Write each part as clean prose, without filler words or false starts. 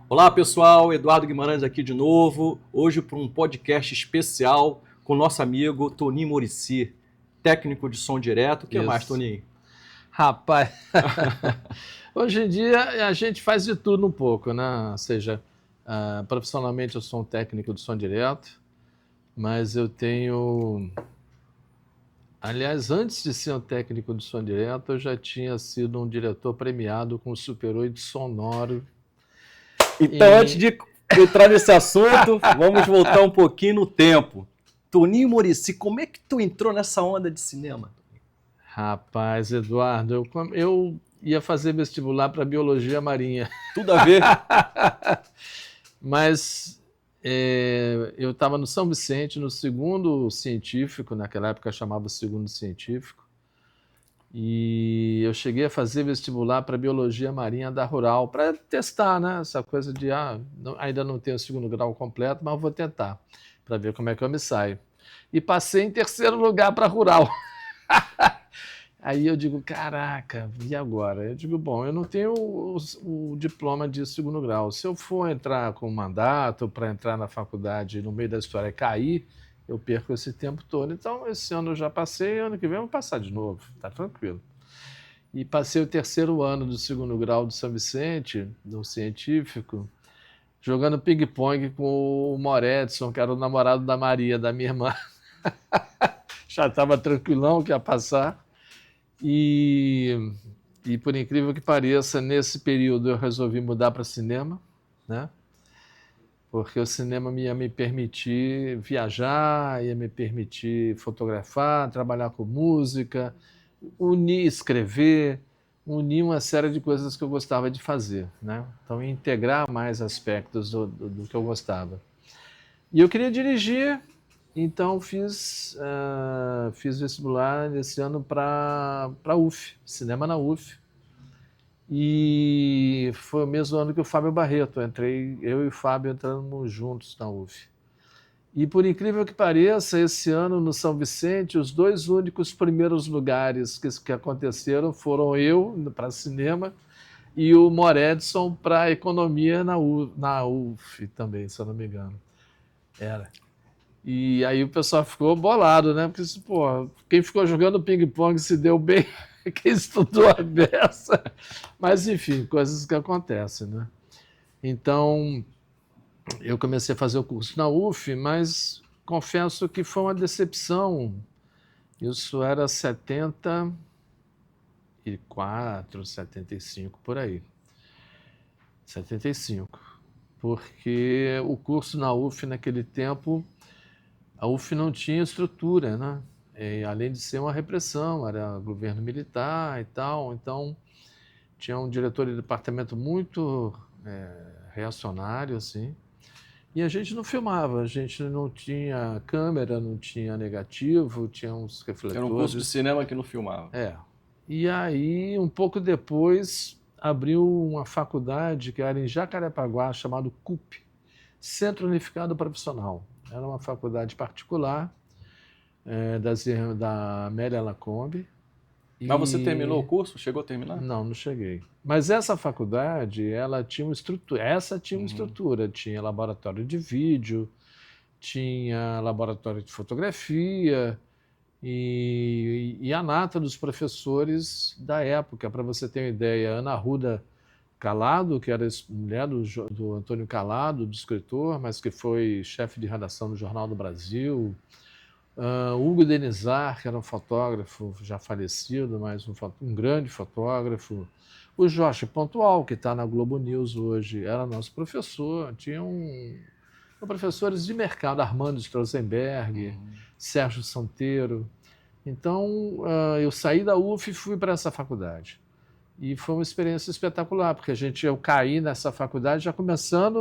Olá pessoal, Eduardo Guimarães aqui de novo, hoje para um podcast especial com o nosso amigo Toninho Muricy, técnico de som direto. O que mais, Isso. Toninho? Rapaz, hoje em dia a gente faz de tudo um pouco, né? Ou seja, profissionalmente eu sou um técnico de som direto, mas eu tenho... Aliás, antes de ser um técnico de som direto, eu já tinha sido um diretor premiado com Super 8 sonoro. Então, antes de entrar nesse assunto, vamos voltar um pouquinho no tempo. Toninho Muricy, como é que tu entrou nessa onda de cinema? Rapaz, Eduardo, eu ia fazer vestibular para biologia marinha. Tudo a ver? Mas eu estava no São Vicente, no segundo científico, naquela época chamava segundo científico, e eu cheguei a fazer vestibular para biologia marinha da Rural, para testar, né? Essa coisa de, ainda não tenho o segundo grau completo, mas vou tentar, para ver como é que eu me saio. E passei em terceiro lugar para Rural. Aí eu digo, caraca, e agora? Eu digo, bom, eu não tenho o diploma de segundo grau. Se eu for entrar com mandato para entrar na faculdade no meio da história e cair, eu perco esse tempo todo. Então, esse ano eu já passei, ano que vem eu vou passar de novo, tá tranquilo. E passei o terceiro ano do segundo grau do São Vicente, no científico, jogando ping-pong com o Moredson, que era o namorado da Maria, da minha irmã. Já estava tranquilão que ia passar. E por incrível que pareça, nesse período eu resolvi mudar para cinema, né? Porque o cinema ia me permitir viajar, ia me permitir fotografar, trabalhar com música, escrever, unir uma série de coisas que eu gostava de fazer, né? Então, integrar mais aspectos do que eu gostava. E eu queria dirigir. Então fiz vestibular esse ano para a UF, cinema na UF. E foi o mesmo ano que o Fábio Barreto. Eu e o Fábio entramos juntos na UF. E por incrível que pareça, esse ano no São Vicente, os dois únicos primeiros lugares que aconteceram foram eu para cinema e o Moredson para economia na UF também, se eu não me engano. Era. E aí o pessoal ficou bolado, né? Porque, pô, quem ficou jogando ping-pong se deu bem, quem estudou a beça. Mas, enfim, coisas que acontecem, né? Então, eu comecei a fazer o curso na UF, mas confesso que foi uma decepção. Isso era 74, 75, por aí. 75. Porque o curso na UF naquele tempo... A UF não tinha estrutura, né? Além de ser uma repressão, era governo militar e tal, então tinha um diretor de departamento muito reacionário, assim, e a gente não filmava, a gente não tinha câmera, não tinha negativo, tinha uns refletores. Era um curso de cinema que não filmava. E aí, um pouco depois, abriu uma faculdade que era em Jacarepaguá, chamado CUP, Centro Unificado Profissional. Era uma faculdade particular da Amélia Lacombe. Mas você terminou o curso? Chegou a terminar? Não cheguei. Mas essa faculdade, ela tinha uma estrutura. Essa tinha uma estrutura. Tinha laboratório de vídeo, tinha laboratório de fotografia e a nata dos professores da época. Para você ter uma ideia, Ana Arruda Calado, que era mulher do Antônio Calado, do escritor, mas que foi chefe de redação do Jornal do Brasil. Hugo Denizar, que era um fotógrafo já falecido, mas um grande fotógrafo. O Jorge Pontual, que está na Globo News hoje, era nosso professor. Tinha professores de mercado, Armando Strozenberg, Sérgio Santeiro. Então, eu saí da UF e fui para essa faculdade. E foi uma experiência espetacular, porque eu caí nessa faculdade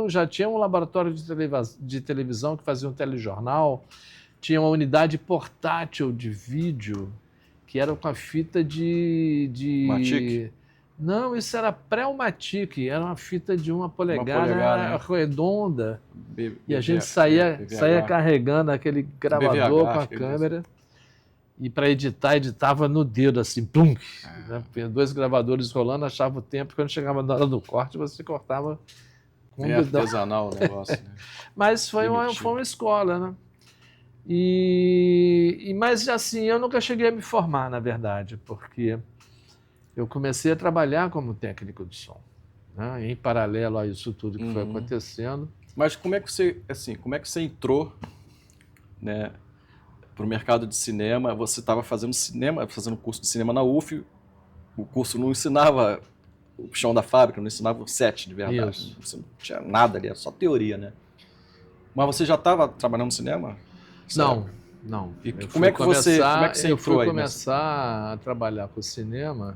já tinha um laboratório de televisão que fazia um telejornal, tinha uma unidade portátil de vídeo, que era com a fita Matic? Não, isso era pré-Matic, era uma fita de uma polegada né? Redonda. E a gente saía carregando aquele gravador com a câmera. E para editar, editava no dedo, assim, plum! Né? 2 gravadores rolando, achava o tempo, quando chegava na hora do corte, você cortava É artesanal o negócio, né? Mas foi uma escola, né? Mas assim, eu nunca cheguei a me formar, na verdade, porque eu comecei a trabalhar como técnico de som, né? Em paralelo a isso tudo que foi acontecendo. Mas como é que você entrou, né, para o mercado de cinema? Você estava fazendo curso de cinema na UF, o curso não ensinava o chão da fábrica, não ensinava o set de verdade. Isso. Você não tinha nada ali, era só teoria, né? Mas você já estava trabalhando no cinema? Não. E como é que você entrou eu fui aí começar a trabalhar com o cinema.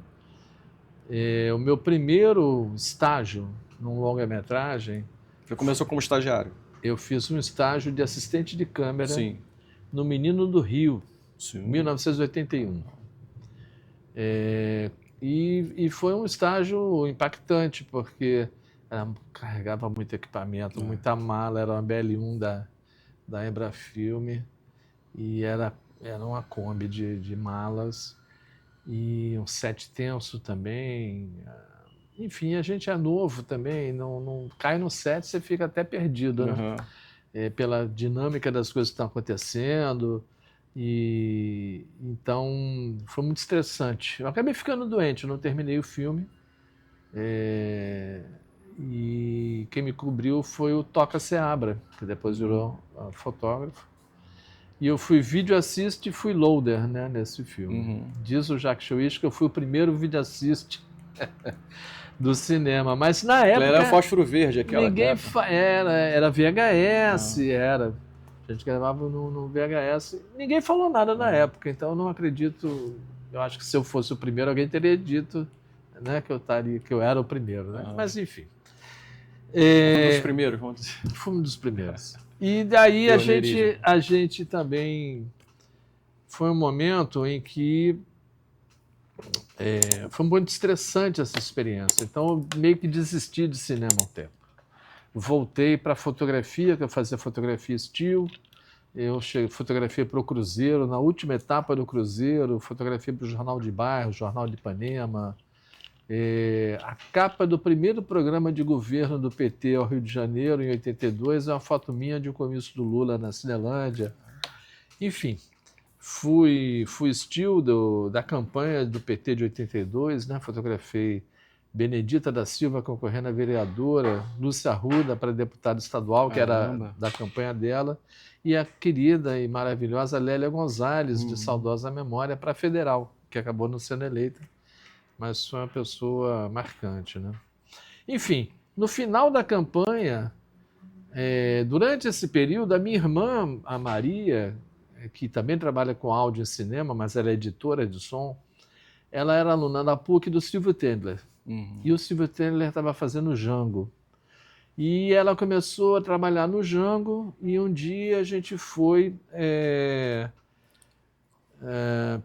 O meu primeiro estágio num longa-metragem, Você começou como estagiário? eu fiz um estágio de assistente de câmera Sim. no Menino do Rio, Sim. 1981. E foi um estágio impactante, porque carregava muito equipamento, muita mala, era uma BL1 da Embrafilme, e era uma Kombi de malas, e um set tenso também. Enfim, a gente é novo também, não cai no set, você fica até perdido, né? Pela dinâmica das coisas que estão acontecendo. E então foi muito estressante. Eu acabei ficando doente, eu não terminei o filme. E quem me cobriu foi o Toca Seabra, que depois virou fotógrafo. E eu fui video assist e fui loader, né, nesse filme. Diz o Jacques Chouich que eu fui o primeiro video assist do cinema, mas na época... Era fósforo verde, aquela... Era VHS, era... A gente gravava no VHS. Ninguém falou nada na época, então eu não acredito... Eu acho que se eu fosse o primeiro, alguém teria dito, né, que eu era o primeiro, né? Mas enfim. Fomos dos primeiros, vamos dizer. Fomos dos primeiros. E daí a gente também... Foi um momento em que foi muito estressante essa experiência. Então, eu meio que desisti de cinema um tempo. Voltei para fotografia, que eu fazia fotografia still. Eu fotografia para o Cruzeiro, na última etapa do Cruzeiro, fotografia para o Jornal de Bairro, Jornal de Ipanema. A capa do primeiro programa de governo do PT ao Rio de Janeiro, em 82, é uma foto minha de um comício do Lula na Cinelândia. Enfim, fui still da campanha do PT de 82, né? Fotografei Benedita da Silva concorrendo a vereadora, Lúcia Arruda para deputada estadual, que era da campanha dela, e a querida e maravilhosa Lélia Gonzalez, de saudosa memória, para federal, que acabou não sendo eleita, mas foi uma pessoa marcante, né? Enfim, no final da campanha, durante esse período, a minha irmã, a Maria, que também trabalha com áudio e cinema, mas ela é editora de som, ela era aluna da PUC do Silvio Tendler. E o Silvio Tendler estava fazendo Django. E ela começou a trabalhar no Django, e um dia a gente foi...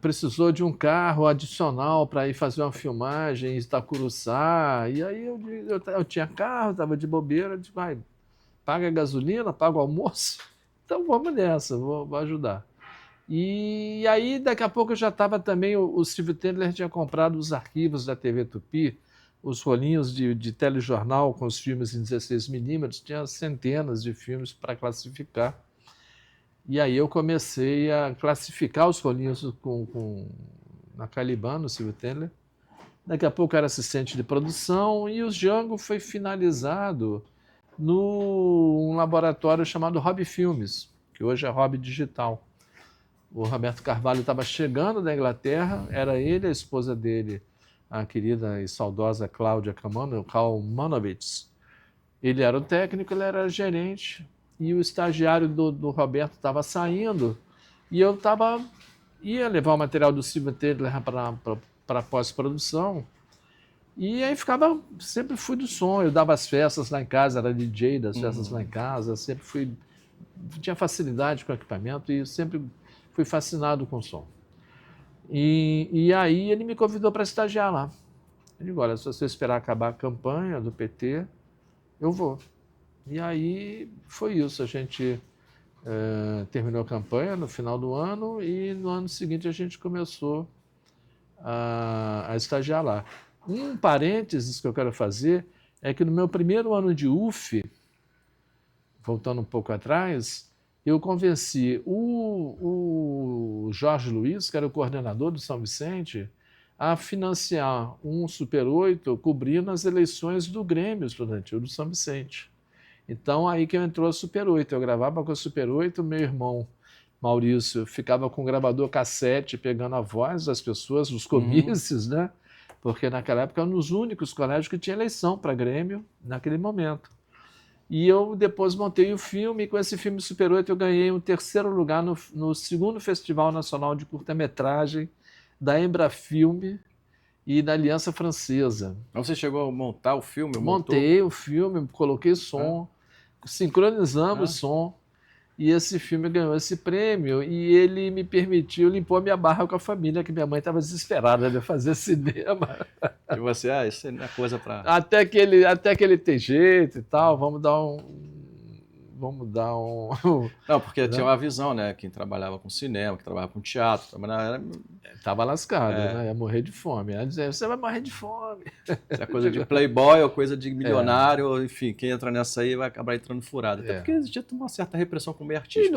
precisou de um carro adicional para ir fazer uma filmagem em Itacuruçá. E aí eu tinha carro, estava de bobeira, disse, vai, paga a gasolina, paga o almoço, então vamos nessa, vou ajudar. E aí, daqui a pouco, eu já estava também, o Silvio Tendler tinha comprado os arquivos da TV Tupi, os rolinhos de telejornal com os filmes em 16mm, tinha centenas de filmes para classificar. E aí eu comecei a classificar os rolinhos na Caliban, no Silvio Tendler. Daqui a pouco eu era assistente de produção, e o Django foi finalizado num laboratório chamado Hobby Filmes, que hoje é Hobby Digital. O Roberto Carvalho estava chegando da Inglaterra, era ele, a esposa dele, a querida e saudosa Cláudia Kalmanovitz. Ele era o técnico, ele era gerente, e o estagiário do Roberto estava saindo, e eu ia levar o material do Silvio Tendler para pós-produção, e aí sempre fui do som, eu dava as festas lá em casa, era DJ das festas lá em casa, sempre tinha facilidade com o equipamento, e sempre fui fascinado com o som. E aí ele me convidou para estagiar lá. Ele disse, olha, se você esperar acabar a campanha do PT, eu vou. E aí foi isso, a gente terminou a campanha no final do ano, e no ano seguinte a gente começou a estagiar lá. Um parênteses que eu quero fazer é que no meu primeiro ano de UF, voltando um pouco atrás, eu convenci o Jorge Luiz, que era o coordenador do São Vicente, a financiar um Super 8 cobrindo as eleições do Grêmio Estudantil do São Vicente. Então, aí que entrou a Super 8. Eu gravava com a Super 8, meu irmão Maurício ficava com o gravador cassete pegando a voz das pessoas, os comícios, né? Porque naquela época eram os únicos colégios que tinha eleição para Grêmio naquele momento. E eu depois montei o filme, e com esse filme Super 8 eu ganhei um terceiro lugar no segundo Festival Nacional de Curta-Metragem da Embrafilme e da Aliança Francesa. Então você chegou a montar o filme? Montei o filme, coloquei som, sincronizamos o som, e esse filme ganhou esse prêmio, e ele me permitiu, limpou a minha barra com a família, que minha mãe estava desesperada de fazer cinema. E você, isso não é coisa para... Até que ele tem jeito e tal, vamos dar um... Não, porque tinha uma visão, né? Quem trabalhava com cinema, que trabalhava com teatro, Tava lascado, né? Ia morrer de fome. Ela dizia, você vai morrer de fome. Se é coisa de playboy ou coisa de milionário, enfim, quem entra nessa aí vai acabar entrando furado. Até porque existia uma certa repressão com o meio artístico.